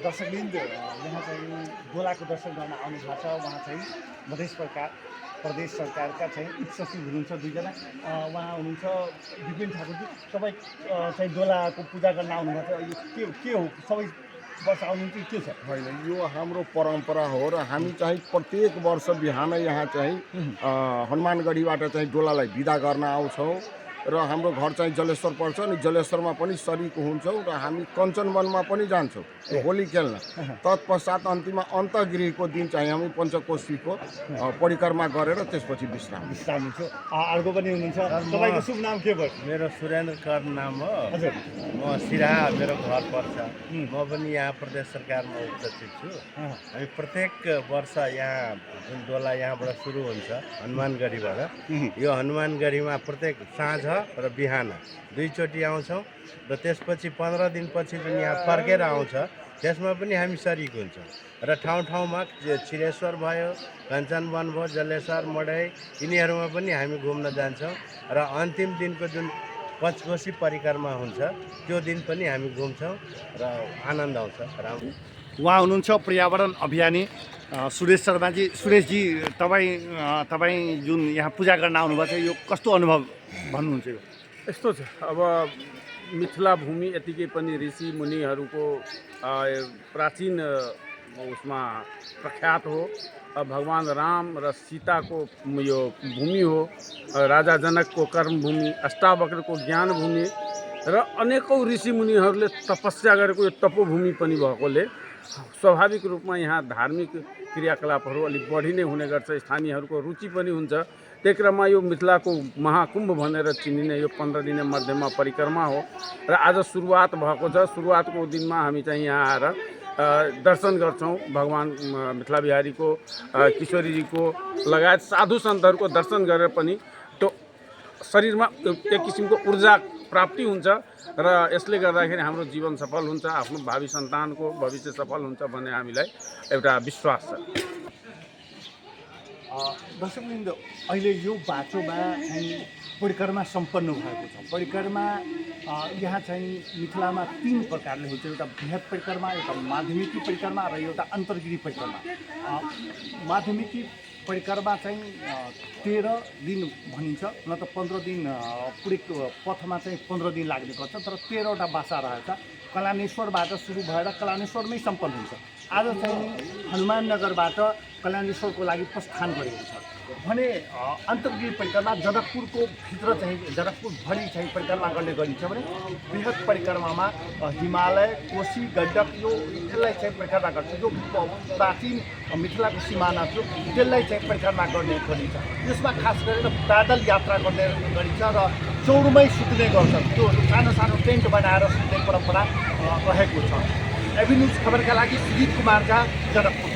दर्शकवृन्द यहाँ चाहिँ डोलाको दर्शन गर्न आउनु भएको छ। उहाँ चाहिँ प्रदेश सरकारका चाहिँ उप सचिव हुनुहुन्छ दुईजना। उहाँ हुनुहुन्छ विपिन ठाकुरजी। तपाईँ चाहिँ डोलाको पूजा गर्न आउनुभएको छ। यो के हो? सबै वर्ष आउनुहुन्छ के छ? होइन, यो हाम्रो परम्परा हो र हामी चाहिँ प्रत्येक वर्ष बिहान यहाँ चाहिँ हनुमानगढीबाट चाहिँ डोलालाई बिदा गर्न आउँछौँ र हाम्रो घर चाहिँ जलेश्वर पर्छ अनि जलेश्वरमा पनि सरिक हुन्छौँ र हामी कञ्चनवनमा पनि जान्छौँ होली खेल्न। तत्पश्चात अन्तिममा अन्तगिरीको दिन चाहिँ हामी पञ्चकोशीको परिक्रमा गरेर त्यसपछि विश्राम हुन्छ। अर्को पनि हुनुहुन्छ। तपाईँको शुभ नाम के भयो? मेरो सुरेन्द्र कर नाम हो। हजुर। म सिराहा मेरो घर पर्छ। म पनि यहाँ प्रदेश सरकारमा उपसचिव छु। हामी प्रत्येक वर्ष यहाँ जुन डोला यहाँबाट सुरु हुन्छ हनुमानगढीबाट, यो हनुमानगढीमा प्रत्येक साँझ र बिहान दुईचोटि आउँछौँ र त्यसपछि 15 दिनपछि जुन यहाँ फर्केर आउँछ त्यसमा पनि हामी सरिक हुन्छौँ र ठाउँ ठाउँमा छिरेश्वर भयो, कञ्चनवन भयो, जलेश्वर, मडै यिनीहरूमा पनि हामी घुम्न जान्छौँ र अन्तिम दिनको जुन पञ्चकोशी परिक्रमा हुन्छ त्यो दिन पनि हामी घुम्छौँ र आनन्द आउँछ। उहाँ हुनुहुन्छ पर्यावरण अभियानी सुरेश शर्माजी। सुरेशजी, तपाईँ जुन यहाँ पूजा गर्न आउनुभएको छ, यो कस्तो अनुभव भन्नुहुन्छ? यो यस्तो छ, अब मिथिला भूमि यतिकै पनि ऋषि मुनिहरूको प्राचीन उसमा प्रख्यात हो। भगवान राम र सीताको यो भूमि हो, राजा जनकको कर्मभूमि, अष्टावक्रको ज्ञान भूमि र अनेकौँ ऋषि मुनिहरूले तपस्या गरेको यो तपोभूमि पनि भएकोले स्वाभाविक रूपमा यहाँ धार्मिक क्रियाकलापहरू अलिक बढी नै हुने गर्छ। स्थानीयहरूको रुचि पनि हुन्छ। त्यही क्रममा यो मिथिलाको महाकुम्भ भनेर चिनिने यो 15 दिने मध्यमा परिक्रमा हो र आज सुरुवात भएको छ। सुरुवातको दिनमा हामी चाहिँ यहाँ आएर दर्शन गर्छौँ। भगवान मिथिला बिहारीको, किशोरीजीको लगायत साधु सन्तहरूको दर्शन गरेर पनि त्यो शरीरमा एक किसिमको ऊर्जा प्राप्ति हुन्छ र यसले गर्दाखेरि हाम्रो जीवन सफल हुन्छ, आफ्नो भावी सन्तानको भविष्य सफल हुन्छ भन्ने हामीलाई एउटा विश्वास छ। दर्शकवृन्द, अहिले यो बाटोमा चाहिँ परिक्रमा सम्पन्न भएको छ। परिक्रमा यहाँ चाहिँ मिथिलामा 3 प्रकारले हुन्छ। एउटा बृहत परिक्रमा, एउटा माध्यमिकी परिक्रमा र एउटा अन्तर्गिरी परिक्रमा। माध्यमिकी परिक्रमा चाहिँ 13 दिन भनिन्छ, न त 15 दिन पुरेको पथमा चाहिँ 15 दिन लाग्ने गर्छ, तर 13वटा बासा रहेछ। कलानेश्वरबाट सुरु भएर कलानेश्वरमै सम्पन्न हुन्छ। आज चाहिँ हनुमाननगरबाट कल्याणेश्वरको लागि प्रस्थान गरेको छ भने अन्तर्गिरी परिक्रमा जनकपुरको भित्र चाहिँ जनकपुरभरि चाहिँ परिक्रमा गर्ने गरिन्छ भने बृहत परिक्रमामा हिमालय, कोशी, गण्डक यसलाई चाहिँ परिक्रमा गर्छ। जो प्राचीन मिथिलाको सिमाना थियो त्यसलाई चाहिँ परिक्रमा गर्ने गरिन्छ। यसमा खास गरेर पैदल यात्रा गर्ने गरिन्छ र चौरमै सुत्ने गर्छ। त्यो सानो सानो टेन्ट बनाएर सुत्ने परम्परा रहेको छ। एभी न्युज खबरका लागि सुजित कुमार झा, जनकपुर।